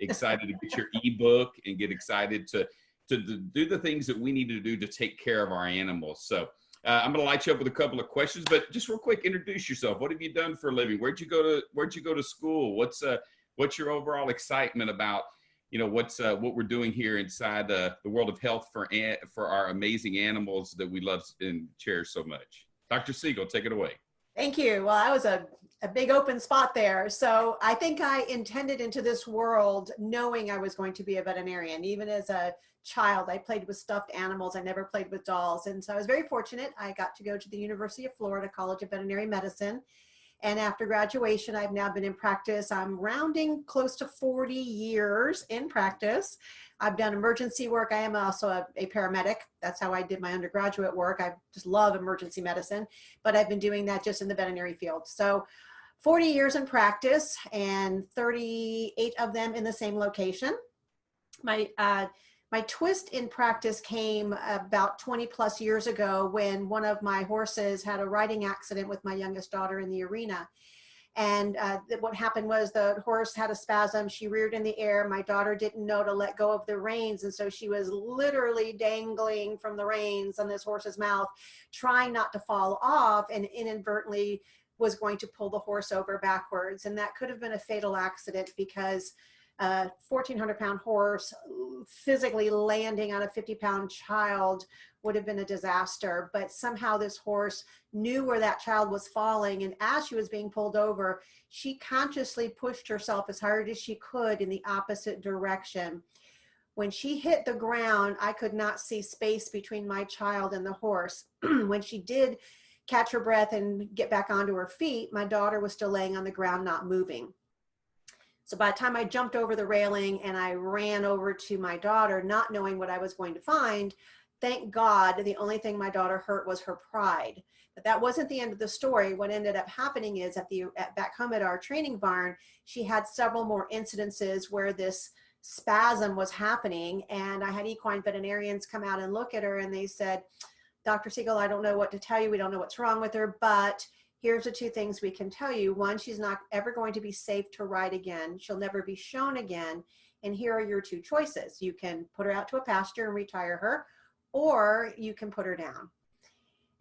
excited to get your ebook and get excited to do the things that we need to do to take care of our animals. So I'm going to light you up with a couple of questions, but just real quick, introduce yourself. What have you done for a living? Where'd you go to school? What's your overall excitement about, what we're doing here inside the world of health for our amazing animals that we love and cherish so much? Dr. Siegel, take it away. Thank you. Well, that was a big open spot there. So I think I intended into this world knowing I was going to be a veterinarian. Even as a child, I played with stuffed animals. I never played with dolls. And so I was very fortunate. I got to go to the University of Florida College of Veterinary Medicine. And after graduation, I've now been in practice. I'm rounding close to 40 years in practice. I've done emergency work. I am also a paramedic. That's how I did my undergraduate work. I just love emergency medicine, but I've been doing that just in the veterinary field. So 40 years in practice and 38 of them in the same location. My twist in practice came about 20 plus years ago when one of my horses had a riding accident with my youngest daughter in the arena. And what happened was the horse had a spasm. She reared in the air. My daughter didn't know to let go of the reins. And so she was literally dangling from the reins on this horse's mouth, trying not to fall off, and inadvertently was going to pull the horse over backwards. And that could have been a fatal accident because a 1,400-pound horse physically landing on a 50-pound child would have been a disaster. But somehow this horse knew where that child was falling, and as she was being pulled over, she consciously pushed herself as hard as she could in the opposite direction. When she hit the ground, I could not see space between my child and the horse. When she did catch her breath and get back onto her feet, my daughter was still laying on the ground, not moving. So by the time I jumped over the railing and I ran over to my daughter, not knowing what I was going to find, thank God, the only thing my daughter hurt was her pride. But that wasn't the end of the story. What ended up happening is back home at our training barn, she had several more incidences where this spasm was happening. And I had equine veterinarians come out and look at her, and they said, Dr. Siegel, I don't know what to tell you. We don't know what's wrong with her, but here's the two things we can tell you. One, she's not ever going to be safe to ride again. She'll never be shown again. And here are your two choices. You can put her out to a pasture and retire her, or you can put her down.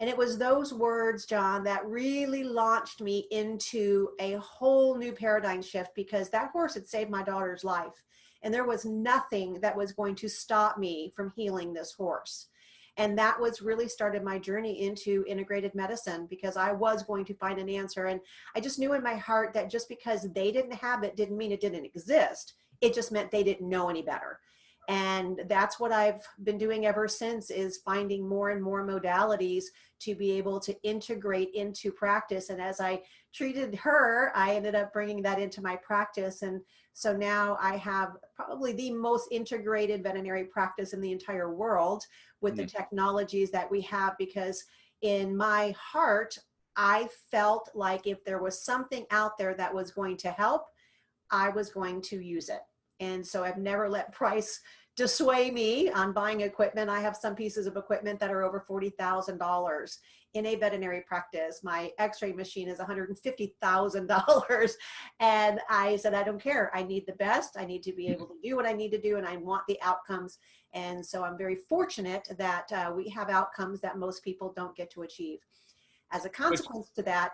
And it was those words, John, that really launched me into a whole new paradigm shift, because that horse had saved my daughter's life. And there was nothing that was going to stop me from healing this horse. And that was really started my journey into integrated medicine, because I was going to find an answer. And I just knew in my heart that just because they didn't have it didn't mean it didn't exist. It just meant they didn't know any better. And that's what I've been doing ever since, is finding more and more modalities to be able to integrate into practice. And as I treated her, I ended up bringing that into my practice. And so now I have probably the most integrated veterinary practice in the entire world with the technologies that we have, because in my heart, I felt like if there was something out there that was going to help, I was going to use it. And so I've never let price dissuade me on buying equipment. I have some pieces of equipment that are over $40,000 in a veterinary practice. My x-ray machine is $150,000. And I said, I don't care. I need the best. I need to be able to do what I need to do, and I want the outcomes. And so I'm very fortunate that we have outcomes that most people don't get to achieve. As a consequence to that,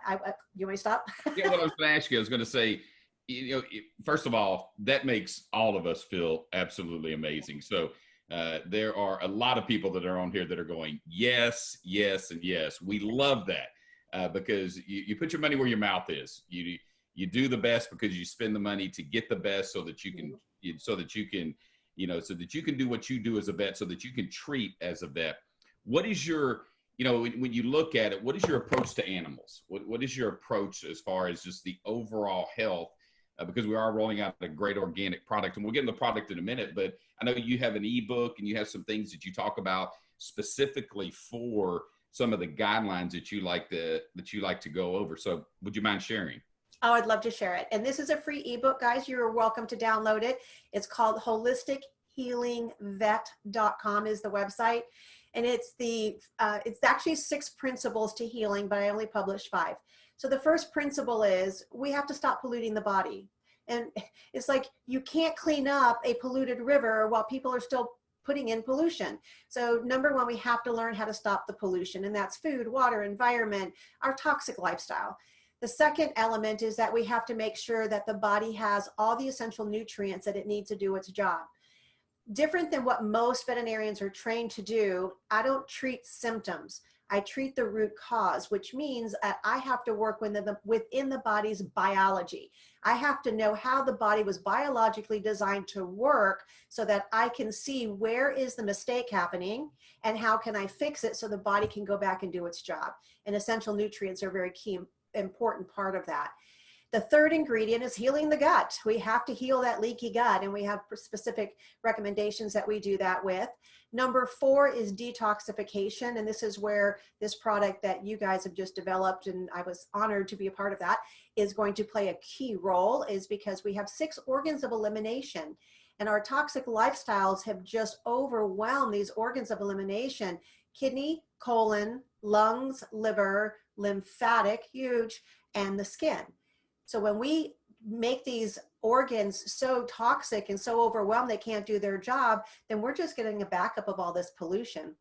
you want me to stop? Yeah, what I was going to ask you, I was going to say, first of all, that makes all of us feel absolutely amazing. So there are a lot of people that are on here that are going, yes, yes, and yes. We love that because you put your money where your mouth is. You do the best because you spend the money to get the best, so that you can, so that you can do what you do as a vet, so that you can treat as a vet. What is your, when you look at it, what is your approach to animals? What is your approach as far as just the overall health? Because we are rolling out a great organic product, and we'll get into the product in a minute, but I know you have an ebook and you have some things that you talk about specifically for some of the guidelines that you like to go over. So would you mind sharing? Oh, I'd love to share it. And this is a free ebook, guys. You're welcome to download it. It's called holistichealingvet.com is the website. And it's actually 6 principles to healing, but I only published 5. So the first principle is we have to stop polluting the body. And it's like, you can't clean up a polluted river while people are still putting in pollution. So number one, we have to learn how to stop the pollution, and that's food, water, environment, our toxic lifestyle. The second element is that we have to make sure that the body has all the essential nutrients that it needs to do its job. Different than what most veterinarians are trained to do, I don't treat symptoms. I treat the root cause, which means that I have to work within the body's biology. I have to know how the body was biologically designed to work so that I can see where is the mistake happening and how can I fix it so the body can go back and do its job. And essential nutrients are a very key, important part of that. The third ingredient is healing the gut. We have to heal that leaky gut, and we have specific recommendations that we do that with. Number 4 is detoxification, and this is where this product that you guys have just developed, and I was honored to be a part of that, is going to play a key role, is because we have 6 organs of elimination, and our toxic lifestyles have just overwhelmed these organs of elimination: kidney, colon, lungs, liver, lymphatic, huge, and the skin. So when we make these organs so toxic and so overwhelmed they can't do their job, then we're just getting a backup of all this pollution.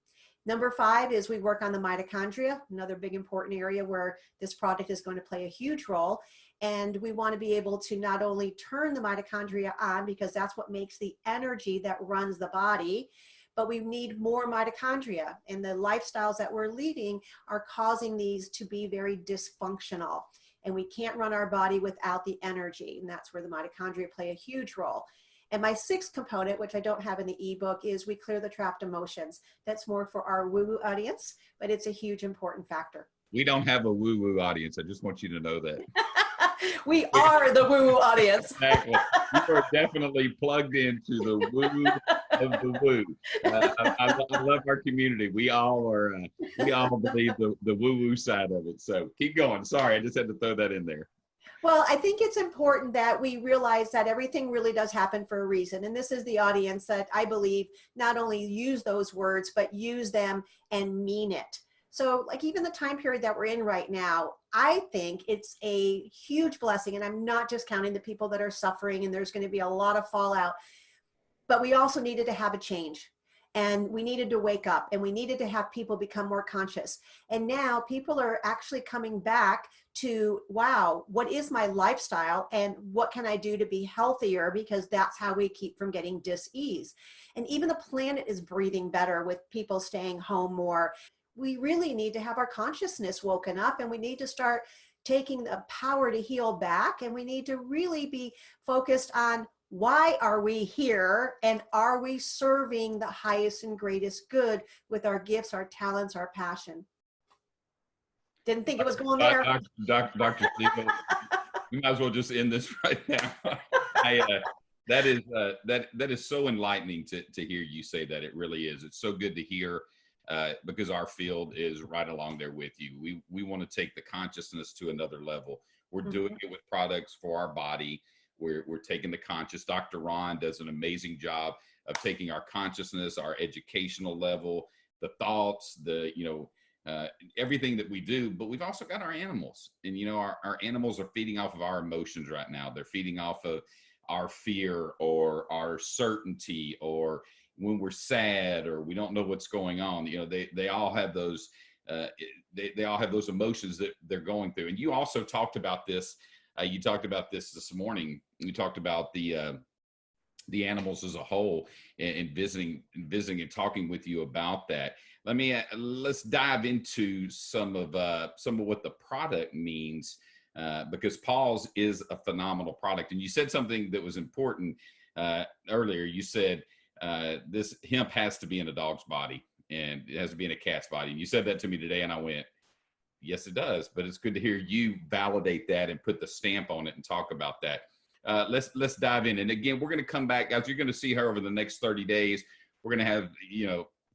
Number 5 is we work on the mitochondria, another big important area where this product is going to play a huge role. And we want to be able to not only turn the mitochondria on, because that's what makes the energy that runs the body, but we need more mitochondria. And the lifestyles that we're leading are causing these to be very dysfunctional. And we can't run our body without the energy. And that's where the mitochondria play a huge role. And my 6th component, which I don't have in the ebook, is we clear the trapped emotions. That's more for our woo-woo audience, but it's a huge important factor. We don't have a woo-woo audience. I just want you to know that. We are the woo-woo audience. Exactly. You are definitely plugged into the woo of the woo. I love our community. We all are. We all believe the woo-woo side of it. So keep going. Sorry, I just had to throw that in there. Well, I think it's important that we realize that everything really does happen for a reason. And this is the audience that I believe not only use those words, but use them and mean it. So like even the time period that we're in right now, I think it's a huge blessing. And I'm not just counting the people that are suffering, and there's going to be a lot of fallout, but we also needed to have a change. And we needed to wake up, and we needed to have people become more conscious. And now people are actually coming back to, wow, what is my lifestyle and what can I do to be healthier? Because that's how we keep from getting dis-ease. And even the planet is breathing better with people staying home more. We really need to have our consciousness woken up, and we need to start taking the power to heal back. And we need to really be focused on, why are we here, and are we serving the highest and greatest good with our gifts, our talents, our passion? Didn't think it was going there. Dr. Siegel, we might as well just end this right now. That is so enlightening to hear you say that. It really is. It's so good to hear, because our field is right along there with you. We want to take the consciousness to another level. We're doing it with products for our body. We're taking the conscious. Dr. Ron does an amazing job of taking our consciousness, our educational level, the thoughts, everything that we do. But we've also got our animals, and our animals are feeding off of our emotions right now. They're feeding off of our fear or our certainty, or when we're sad or we don't know what's going on. They all have those. They all have those emotions that they're going through. And you also talked about this. You talked about this morning. You talked about the animals as a whole, and visiting and talking with you about that. Let's dive into some of what the product means, because Paws is a phenomenal product. And you said something that was important earlier. You said this hemp has to be in a dog's body, and it has to be in a cat's body. And you said that to me today, and I went, yes, it does. But it's good to hear you validate that and put the stamp on it and talk about that. Let's dive in. And again, we're going to come back, guys. You're going to see her over the next 30 days. We're going to have,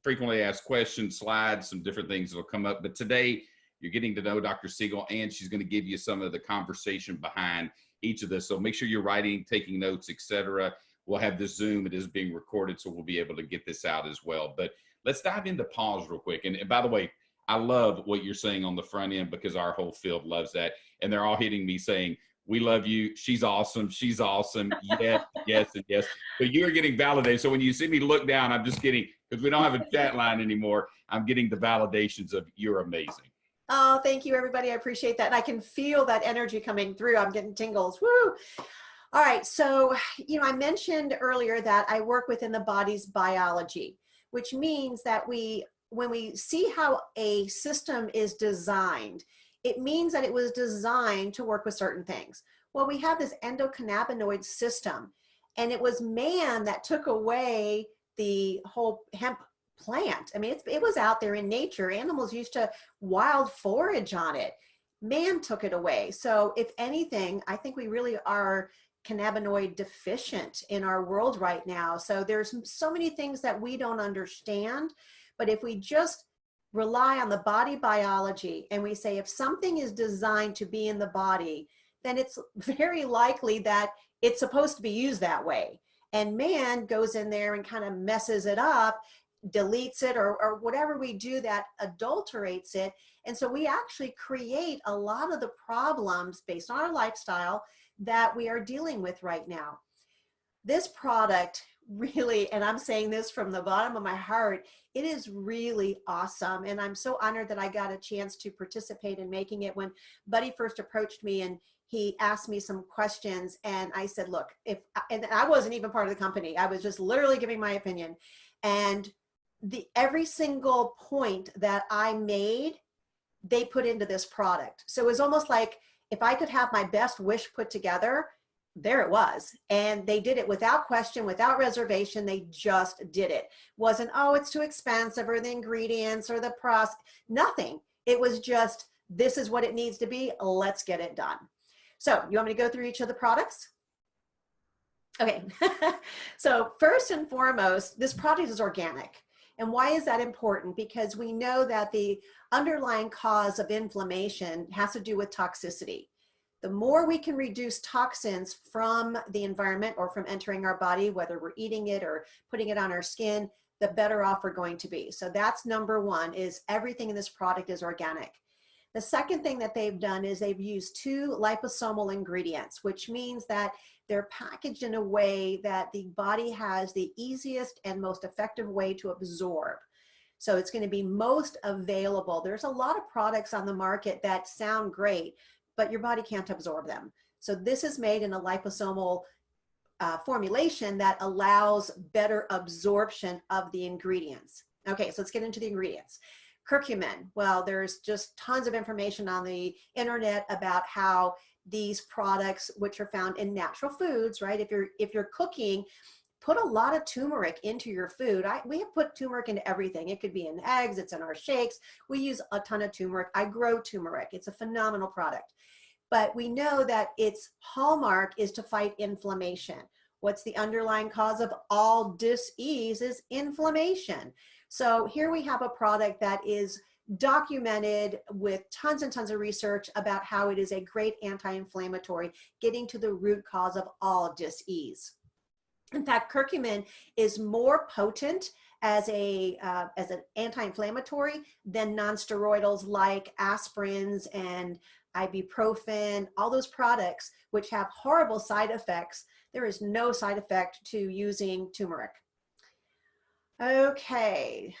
frequently asked questions, slides, some different things that'll come up. But today, you're getting to know Dr. Siegel, and she's going to give you some of the conversation behind each of this. So make sure you're writing, taking notes, etc. We'll have this Zoom. It is being recorded, so we'll be able to get this out as well. But let's dive into Paws real quick. And by the way, I love what you're saying on the front end, because our whole field loves that. And they're all hitting me saying, We love you. She's awesome. She's awesome. Yes, yes, and yes. So you are getting validated. So when you see me look down, I'm just getting, because we don't have a chat line anymore, I'm getting the validations of you're amazing. Oh, thank you, everybody. I appreciate that. And I can feel that energy coming through. I'm getting tingles. Woo! All right. So, I mentioned earlier that I work within the body's biology, which means that when we see how a system is designed, it means that it was designed to work with certain things. Well, we have this endocannabinoid system, and it was man that took away the whole hemp plant. I mean, it was out there in nature. Animals used to wild forage on it. Man took it away. So if anything, I think we really are cannabinoid deficient in our world right now. So there's so many things that we don't understand, but if we just rely on the body biology and we say, if something is designed to be in the body, then it's very likely that it's supposed to be used that way. And man goes in there and kind of messes it up, deletes it, or whatever we do that adulterates it. And so we actually create a lot of the problems based on our lifestyle that we are dealing with right now. This product really, and I'm saying this from the bottom of my heart, it is really awesome. And I'm so honored that I got a chance to participate in making it. When Buddy first approached me and he asked me some questions, and I said, look, and I wasn't even part of the company. I was just literally giving my opinion. And every single point that I made, they put into this product. So it was almost like if I could have my best wish put together, there it was. And they did it without question, without reservation. They just did it. Wasn't, oh, it's too expensive, or the ingredients, or the process, nothing. It was just, this is what it needs to be. Let's get it done. So you want me to go through each of the products? Okay. So first and foremost, this product is organic. And why is that important? Because we know that the underlying cause of inflammation has to do with toxicity. The more we can reduce toxins from the environment or from entering our body, whether we're eating it or putting it on our skin, the better off we're going to be. So that's number one, is everything in this product is organic. The second thing that they've done is they've used 2 liposomal ingredients, which means that they're packaged in a way that the body has the easiest and most effective way to absorb. So it's going to be most available. There's a lot of products on the market that sound great, but your body can't absorb them. So this is made in a liposomal formulation that allows better absorption of the ingredients. Okay, so let's get into the ingredients. Curcumin. Well, there's just tons of information on the internet about how these products, which are found in natural foods, right? If you're cooking, put a lot of turmeric into your food. We have put turmeric into everything. It could be in eggs, it's in our shakes. We use a ton of turmeric. I grow turmeric. It's a phenomenal product. But we know that its hallmark is to fight inflammation. What's the underlying cause of all dis-ease is inflammation. So here we have a product that is documented with tons and tons of research about how it is a great anti-inflammatory, getting to the root cause of all dis-ease. In fact, curcumin is more potent as an anti-inflammatory than non-steroidals like aspirins and ibuprofen, all those products which have horrible side effects. There is no side effect to using turmeric. Okay,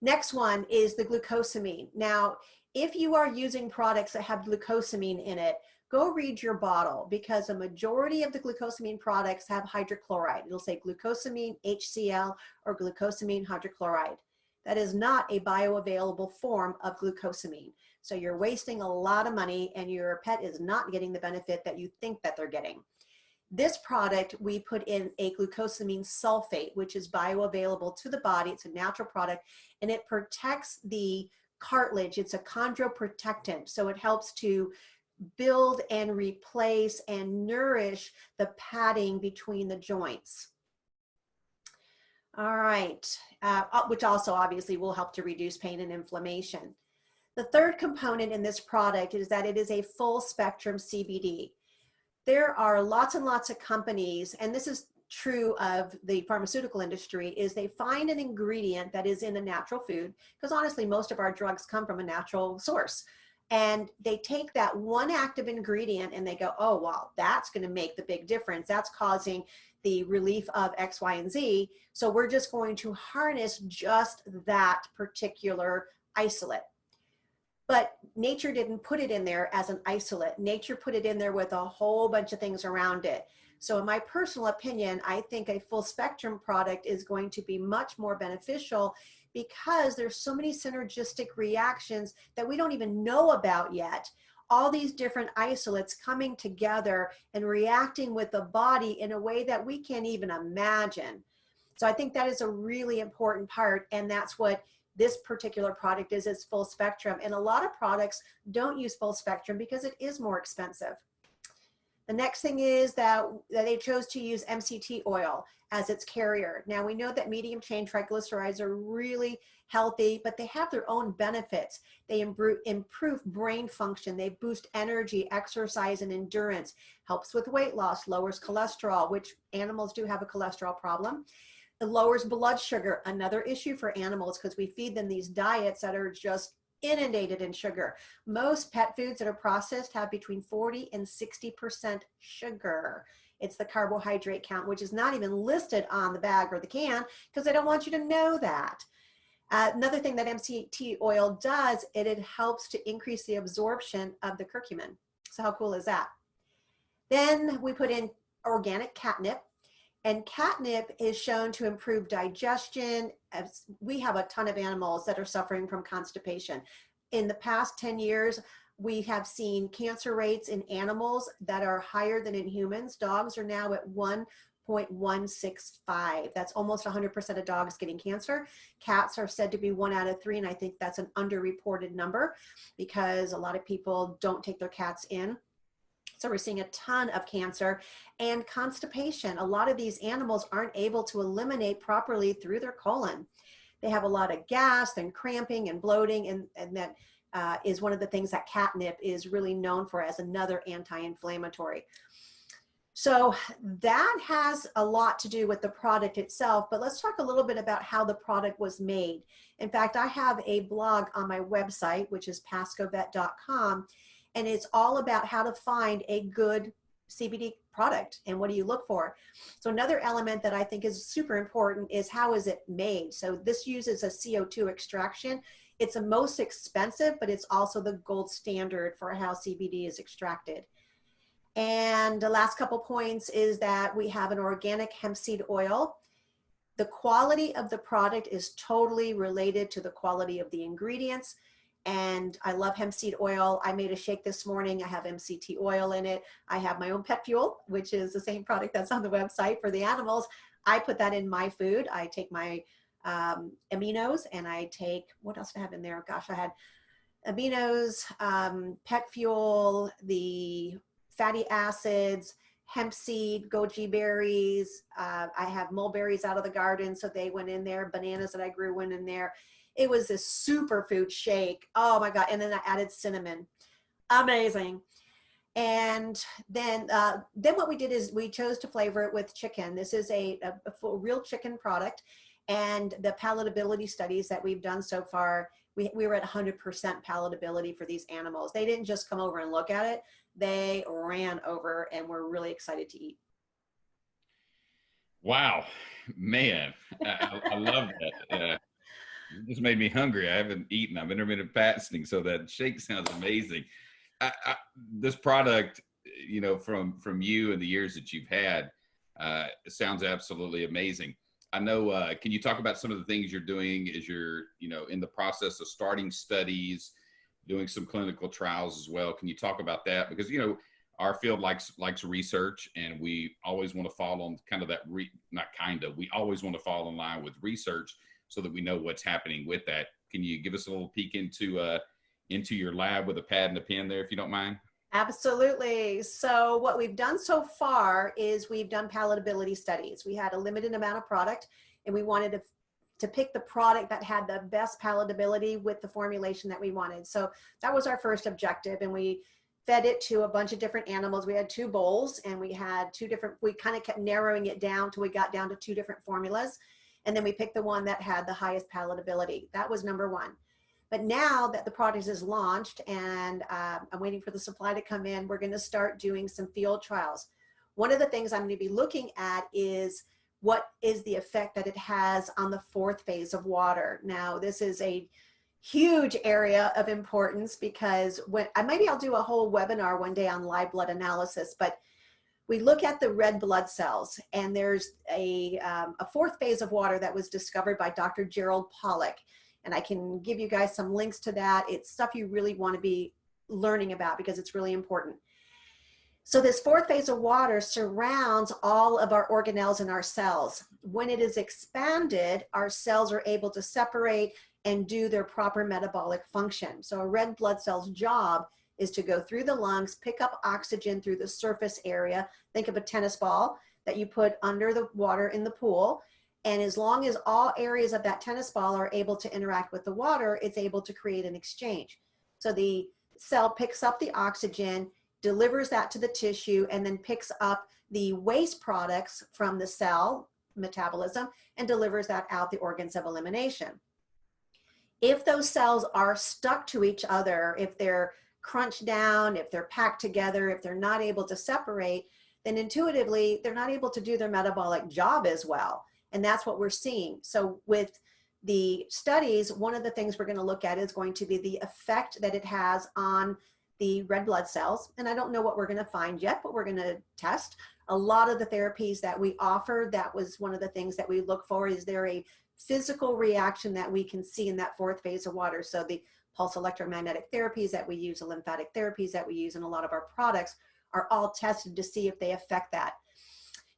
next one is the glucosamine. Now, if you are using products that have glucosamine in it, go read your bottle, because a majority of the glucosamine products have hydrochloride. It'll say glucosamine HCl or glucosamine hydrochloride. That is not a bioavailable form of glucosamine. So you're wasting a lot of money and your pet is not getting the benefit that you think that they're getting. This product, we put in a glucosamine sulfate, which is bioavailable to the body. It's a natural product and it protects the cartilage. It's a chondroprotectant. So it helps to build and replace and nourish the padding between the joints. All right, which also obviously will help to reduce pain and inflammation. The third component in this product is that it is a full spectrum CBD. There are lots and lots of companies, and this is true of the pharmaceutical industry, is they find an ingredient that is in a natural food, because honestly, most of our drugs come from a natural source. And they take that one active ingredient and they go, oh, well, that's going to make the big difference. That's causing the relief of X, Y, and Z. So we're just going to harness just that particular isolate. But nature didn't put it in there as an isolate. Nature put it in there with a whole bunch of things around it. So in my personal opinion, I think a full spectrum product is going to be much more beneficial because there's so many synergistic reactions that we don't even know about yet. All these different isolates coming together and reacting with the body in a way that we can't even imagine. So I think that is a really important part, and that's what this particular product is. It's full spectrum, and a lot of products don't use full spectrum because it is more expensive. The next thing is that they chose to use MCT oil as its carrier. Now we know that medium chain triglycerides are really healthy, but they have their own benefits. They improve brain function. They boost energy, exercise, and endurance, helps with weight loss, lowers cholesterol, which animals do have a cholesterol problem. It lowers blood sugar, another issue for animals because we feed them these diets that are just inundated in sugar. Most pet foods that are processed have between 40 and 60% sugar. It's the carbohydrate count, which is not even listed on the bag or the can because they don't want you to know that. Another thing that MCT oil does, it helps to increase the absorption of the curcumin. So how cool is that? Then we put in organic catnip. And catnip is shown to improve digestion. We have a ton of animals that are suffering from constipation. In the past 10 years, we have seen cancer rates in animals that are higher than in humans. Dogs are now at 1.165. That's almost 100% of dogs getting cancer. Cats are said to be 1 out of 3, and I think that's an underreported number because a lot of people don't take their cats in. So we're seeing a ton of cancer and constipation. A lot of these animals aren't able to eliminate properly through their colon. They have a lot of gas and cramping and bloating, and that is one of the things that catnip is really known for as another anti-inflammatory. So that has a lot to do with the product itself, but let's talk a little bit about how the product was made. In fact, I have a blog on my website, which is pascovet.com. And it's all about how to find a good CBD product and what do you look for. So another element that I think is super important is how is it made. So this uses a CO2 extraction. It's the most expensive, but it's also the gold standard for how CBD is extracted. And the last couple points is that we have an organic hemp seed oil. The quality of the product is totally related to the quality of the ingredients. And I love hemp seed oil. I made a shake this morning. I have MCT oil in it. I have my own pet fuel, which is the same product that's on the website for the animals. I put that in my food. I take my aminos and I take, what else do I have in there? Gosh, I had aminos, pet fuel, the fatty acids, hemp seed, goji berries. I have mulberries out of the garden, so they went in there. Bananas that I grew went in there. It was this superfood shake. Oh my God. And then I added cinnamon. Amazing. And then what we did is we chose to flavor it with chicken. This is a full, real chicken product. And the palatability studies that we've done so far, we were at 100% palatability for these animals. They didn't just come over and look at it. They ran over and were really excited to eat. Wow, man, I love that. It just made me hungry. I haven't eaten. I'm intermittent fasting, so that shake sounds amazing. This product, you know, from you and the years that you've had, it sounds absolutely amazing. I know. Can you talk about some of the things you're doing as you're, you know, in the process of starting studies, doing some clinical trials as well? Can you talk about that? Because, you know, our field likes research, and we always want to follow on kind of that. We always want to fall in line with research, so that we know what's happening with that. Can you give us a little peek into your lab with a pad and a pen there, if you don't mind? Absolutely. So what we've done so far is we've done palatability studies. We had a limited amount of product, and we wanted to pick the product that had the best palatability with the formulation that we wanted. So that was our first objective, and we fed it to a bunch of different animals. We had 2 bowls, and we had 2 different, we kind of kept narrowing it down till we got down to 2 different formulas. And then we picked the one that had the highest palatability. That was number 1. But now that the product is launched and I'm waiting for the supply to come in, we're going to start doing some field trials. One of the things I'm going to be looking at is what is the effect that it has on the fourth phase of water. Now, this is a huge area of importance because maybe I'll do a whole webinar one day on live blood analysis, but we look at the red blood cells, and there's a fourth phase of water that was discovered by Dr. Gerald Pollack. And I can give you guys some links to that. It's stuff you really want to be learning about because it's really important. So this fourth phase of water surrounds all of our organelles in our cells. When it is expanded, our cells are able to separate and do their proper metabolic function. So a red blood cell's job is to go through the lungs, pick up oxygen through the surface area. Think of a tennis ball that you put under the water in the pool. And as long as all areas of that tennis ball are able to interact with the water, it's able to create an exchange. So the cell picks up the oxygen, delivers that to the tissue, and then picks up the waste products from the cell metabolism and delivers that out the organs of elimination. If those cells are stuck to each other, if they're crunched down, if they're packed together, if they're not able to separate, then intuitively they're not able to do their metabolic job as well. And that's what we're seeing. So with the studies, one of the things we're going to look at is going to be the effect that it has on the red blood cells. And I don't know what we're going to find yet, but we're going to test. A lot of the therapies that we offer, that was one of the things that we look for. Is there a physical reaction that we can see in that fourth phase of water? So the pulse electromagnetic therapies that we use, the lymphatic therapies that we use in a lot of our products are all tested to see if they affect that.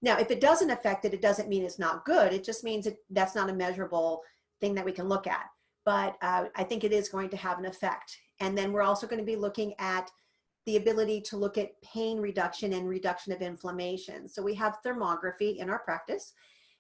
Now, if it doesn't affect it, it doesn't mean it's not good. It just means that's not a measurable thing that we can look at. But I think it is going to have an effect. And then we're also going to be looking at the ability to look at pain reduction and reduction of inflammation. So we have thermography in our practice.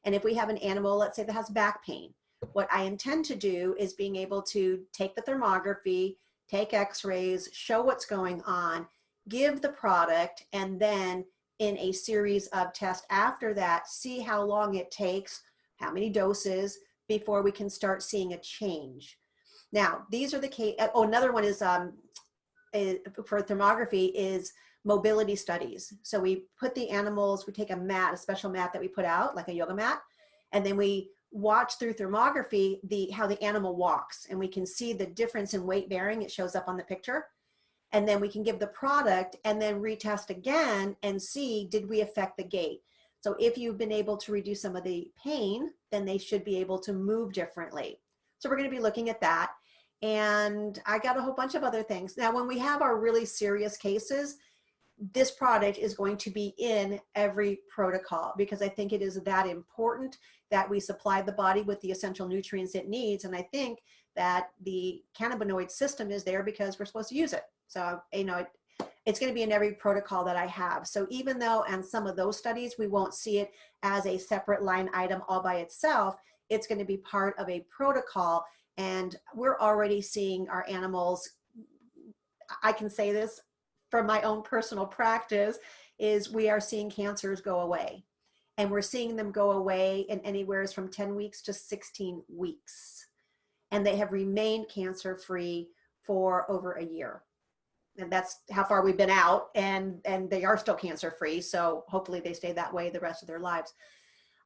And if we have an animal, let's say that has back pain, what I intend to do is being able to take the thermography, take x-rays, show what's going on, give the product, and then in a series of tests after that, see how long it takes, how many doses before we can start seeing a change. Now, these are the case. Oh, another one is for thermography is mobility studies. So we put the animals, we take a mat, a special mat that we put out, like a yoga mat, and then we watch through thermography how the animal walks, and we can see the difference in weight bearing. It shows up on the picture. And then we can give the product and then retest again and see, did we affect the gait? So if you've been able to reduce some of the pain, then they should be able to move differently. So we're going to be looking at that. And I got a whole bunch of other things. Now, when we have our really serious cases, this product is going to be in every protocol because I think it is that important that we supply the body with the essential nutrients it needs. And I think that the cannabinoid system is there because we're supposed to use it. So, you know, it's going to be in every protocol that I have. So even though on some of those studies, we won't see it as a separate line item all by itself, it's going to be part of a protocol. And we're already seeing our animals, I can say this from my own personal practice, is we are seeing cancers go away. And we're seeing them go away in anywhere from 10 weeks to 16 weeks. And they have remained cancer-free for over a year. And that's how far we've been out, and they are still cancer-free. So hopefully they stay that way the rest of their lives.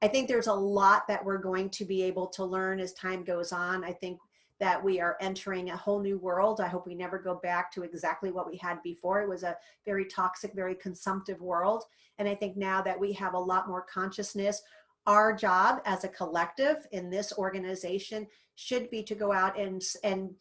I think there's a lot that we're going to be able to learn as time goes on. I think that we are entering a whole new world. I hope we never go back to exactly what we had before. It was a very toxic, very consumptive world. And I think now that we have a lot more consciousness, our job as a collective in this organization should be to go out and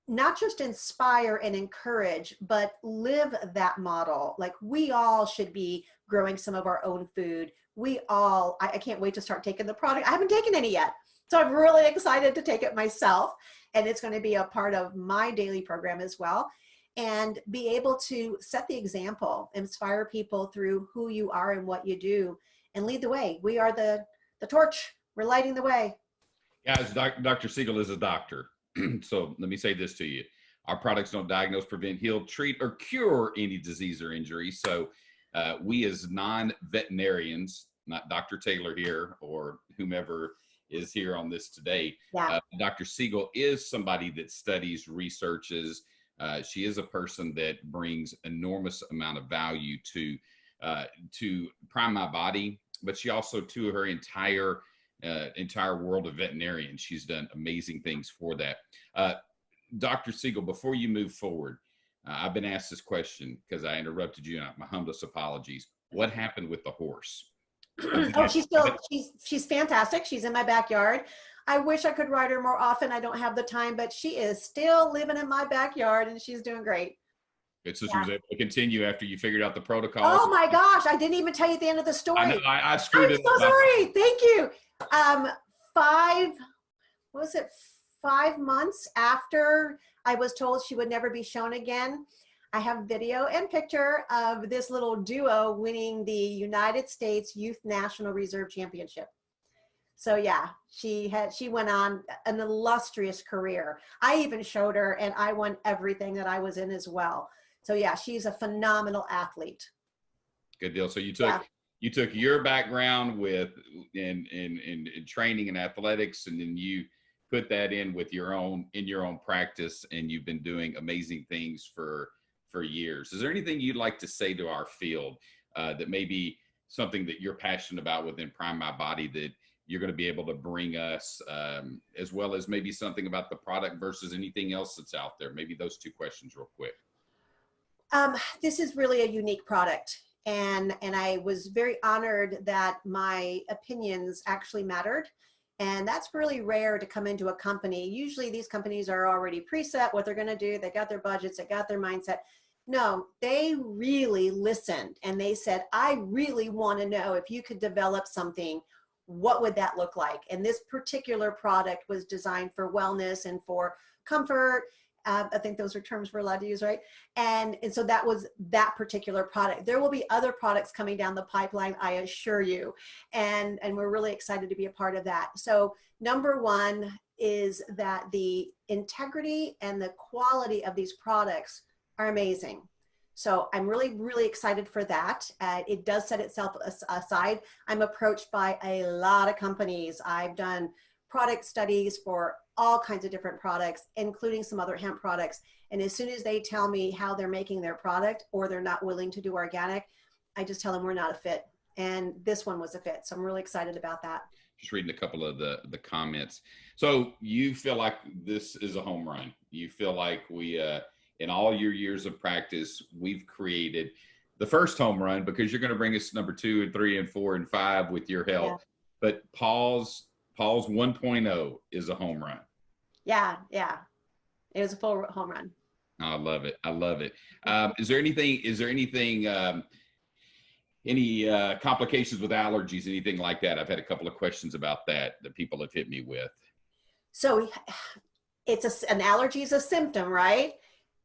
not just inspire and encourage, but live that model. Like, we all should be growing some of our own food. I can't wait to start taking the product. I haven't taken any yet. So I'm really excited to take it myself. And it's going to be a part of my daily program as well. And be able to set the example, inspire people through who you are and what you do, and lead the way. We are the torch. We're lighting the way. Guys, Dr. Siegel is a doctor. So let me say this to you. Our products don't diagnose, prevent, heal, treat, or cure any disease or injury. So we as non-veterinarians, not Dr. Taylor here or whomever is here on this today. Yeah. Dr. Siegel is somebody that studies, researches. She is a person that brings enormous amount of value to Prime My Body, but she also to her entire world of veterinarians. She's done amazing things for that. Dr. Siegel, before you move forward, I've been asked this question because I interrupted you, and my humblest apologies. What happened with the horse? Oh, she's fantastic. She's in my backyard. I wish I could ride her more often. I don't have the time, but she is still living in my backyard and she's doing great. Good. So she was able to continue after you figured out the protocols. Oh my gosh, I didn't even tell you the end of the story. I know, I screwed it up. I'm so sorry. Thank you. 5 months after I was told she would never be shown again, I have video and picture of this little duo winning the United States Youth National Reserve Championship. So yeah, she went on an illustrious career. I even showed her and I won everything that I was in as well. So yeah, she's a phenomenal athlete. Good deal. So you took your background with in training and athletics, and then you put that in with your own practice, and you've been doing amazing things for years. Is there anything you'd like to say to our field that may be something that you're passionate about within Prime My Body that you're going to be able to bring us, as well as maybe something about the product versus anything else that's out there? Maybe those two questions real quick. This is really a unique product. And I was very honored that my opinions actually mattered. And that's really rare to come into a company. Usually these companies are already preset what they're going to do. They got their budgets, they got their mindset. No, they really listened and they said, I really want to know if you could develop something, what would that look like? And this particular product was designed for wellness and for comfort. I think those are terms we're allowed to use, right? And so that was that particular product. There will be other products coming down the pipeline, I assure you. And we're really excited to be a part of that. So number one is that the integrity and the quality of these products are amazing. So I'm really, really excited for that. It does set itself aside. I'm approached by a lot of companies. I've done product studies for all kinds of different products, including some other hemp products. And as soon as they tell me how they're making their product or they're not willing to do organic, I just tell them we're not a fit. And this one was a fit. So I'm really excited about that. Just reading a couple of the comments. So you feel like this is a home run. You feel like we, in all your years of practice, we've created the first home run, because you're going to bring us number 2 and 3 and 4 and 5 with your help. Yeah. But Paul's 1.0 is a home run. Yeah. It was a full home run. I love it. I love it. Is there anything, any complications with allergies, anything like that? I've had a couple of questions about that people have hit me with. So an allergy is a symptom, right?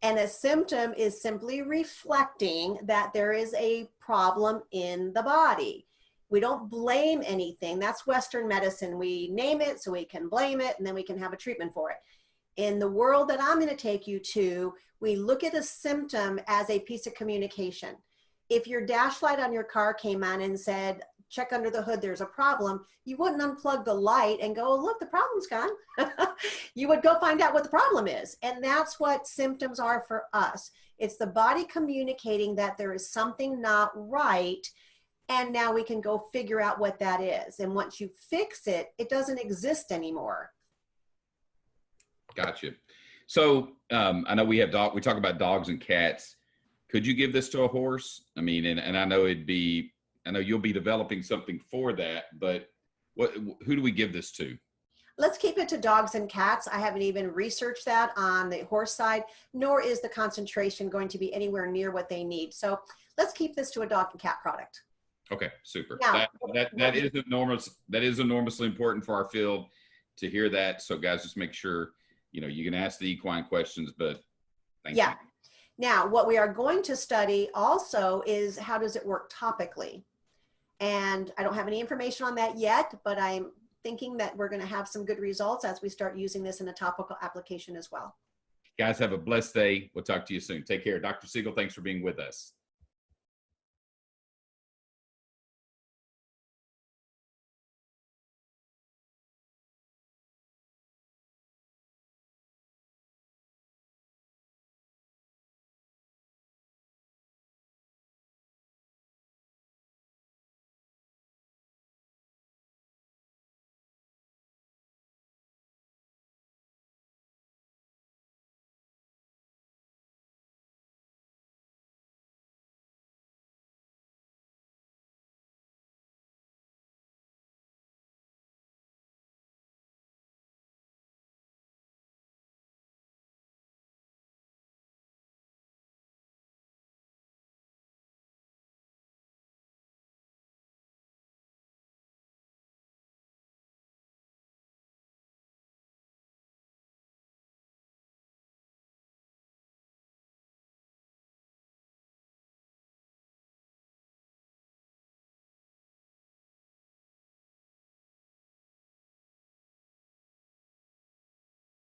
And a symptom is simply reflecting that there is a problem in the body. We don't blame anything. That's Western medicine. We name it so we can blame it, and then we can have a treatment for it. In the world that I'm going to take you to, we look at a symptom as a piece of communication. If your dash light on your car came on and said, check under the hood, there's a problem, you wouldn't unplug the light and go, look, the problem's gone. You would go find out what the problem is. And that's what symptoms are for us. It's the body communicating that there is something not right. And now we can go figure out what that is. And once you fix it, it doesn't exist anymore. Gotcha. So I know we talk about dogs and cats. Could you give this to a horse? I mean, and I know I know you'll be developing something for that, but who do we give this to? Let's keep it to dogs and cats. I haven't even researched that on the horse side, nor is the concentration going to be anywhere near what they need. So let's keep this to a dog and cat product. Okay, super. Now, that is enormous. That is enormously important for our field to hear that. So guys, just make sure, you can ask the equine questions, but thank you. Now, what we are going to study also is how does it work topically? And I don't have any information on that yet, but I'm thinking that we're going to have some good results as we start using this in a topical application as well. Guys, have a blessed day. We'll talk to you soon. Take care. Dr. Siegel, thanks for being with us.